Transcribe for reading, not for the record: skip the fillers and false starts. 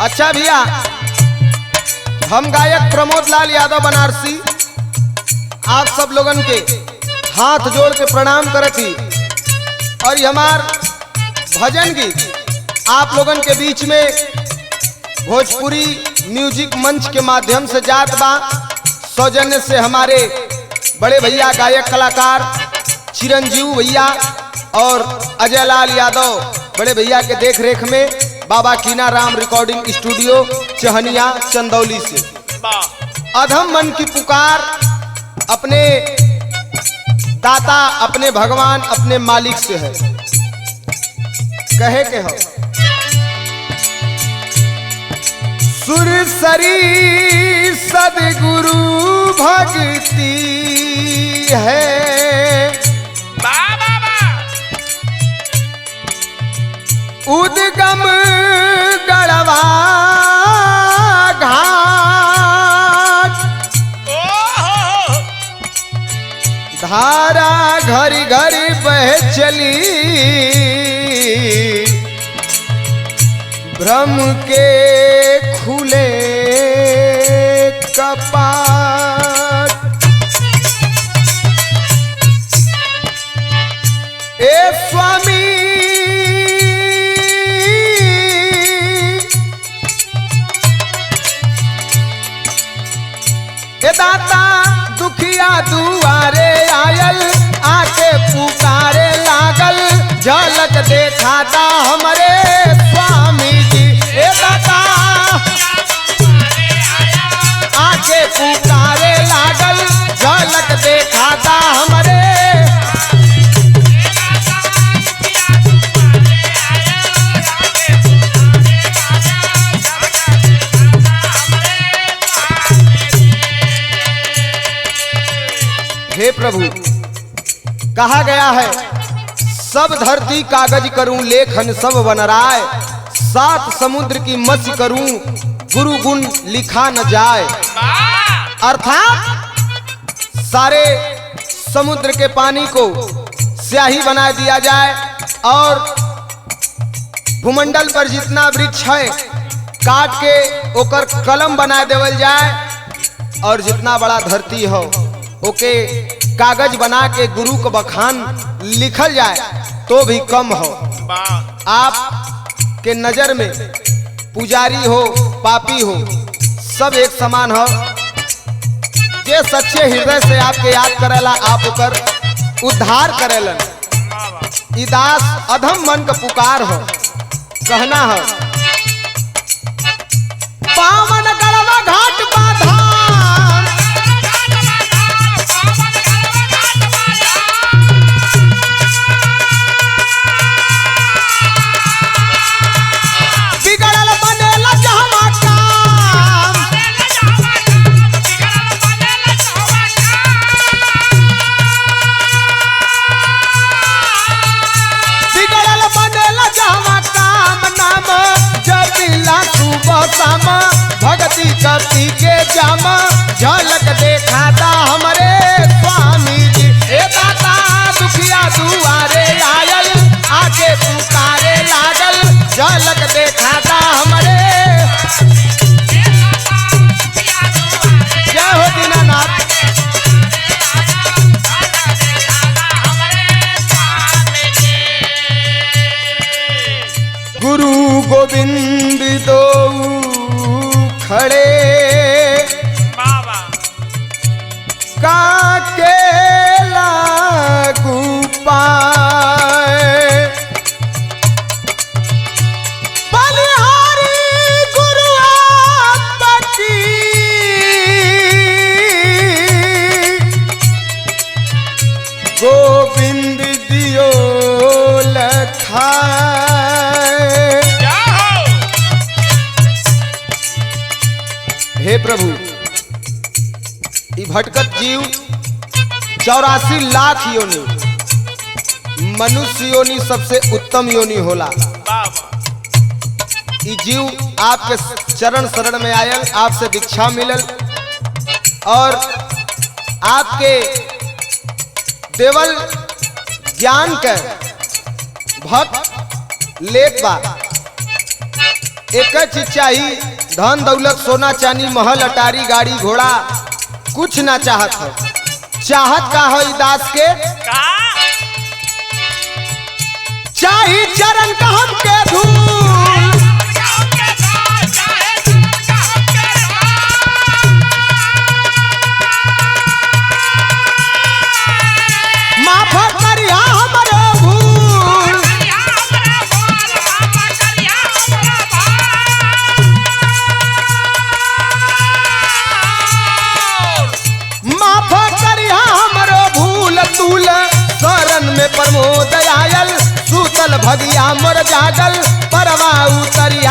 अच्छा भैया, हम गायक प्रमोद लाल यादव बनारसी आप सब लोगन के हाथ जोड़ के प्रणाम करती और ये हमार भजन गीत आप लोगन के बीच में भोजपुरी म्यूजिक मंच के माध्यम से जात बा। सौजन्य से हमारे बड़े भैया गायक कलाकार चिरंजीव भैया और अजय लाल यादव बड़े भैया के देख रेख में बाबा कीना राम रिकॉर्डिंग स्टूडियो चहनिया चंदौली से अधम मन की पुकार अपने दाता अपने भगवान अपने मालिक से है। कहे के हो सुरसरी सदगुरु भक्ति है, उद्गम गढ़वा घाट, धारा घरी घरी बह चली, भ्रम के खुले कपाट। ए स्वामी दाता दुखिया दुआरे आयल, आके पुकारे लागल, झलक देखाता हमरे स्वामी जी। ए दाता आके पुकारे लागल, झलक देखाता हमरे। हे प्रभु, कहा गया है सब धरती कागज करूं लेखन सब बनराय, सात समुद्र की मत्स्य करूं गुरु गुण लिखा न जाए। अर्थात सारे समुद्र के पानी को स्याही बना दिया जाए और भूमंडल पर जितना वृक्ष है काट के ओकर कलम बना देवल जाए और जितना बड़ा धरती हो ओके कागज बना के गुरु को बखान लिखल जाए तो भी कम हो। आप के नजर में पुजारी हो पापी हो सब एक समान हो। जे सच्चे हृदय से आपके याद करेला आप ओकर उद्धार करेलन। ई दास अधम मन का पुकार हो। कहना हो पावन गढ़वा घाट बाधा, भक्ति करती के जामा, झलक देखाता हमरे स्वामी जी। ए दाता दुखिया दुआरे आयल, आके पुकारे लागल, झलक देखाता हमरे। जय हो दीनानाथ। गुरु गोविंद दो खड़े काके लागू पाए, बलिहारी गुरु आपकी गोविंद दियो लखाए। हे प्रभु, ई भटकत जीव 84 लाख योनि, मनुष्य योनि सबसे उत्तम योनि होला। ई जीव आपके चरण शरण में आयल, आपसे दीक्षा मिलल और आपके देवल ज्ञान के भक्त लेत बा। एक चीज चाहिए, धन दौलत सोना चांदी महल अटारी गाड़ी घोड़ा कुछ ना चाहत हो। चाहत का हो दास के चाही चरण का हमके धूल, माफ करिया हमरे भूल, माफ करिया हमरो भूल तूल शरण में प्रमोद आयल, सूतल भगिया मोर जागल परवा उतरी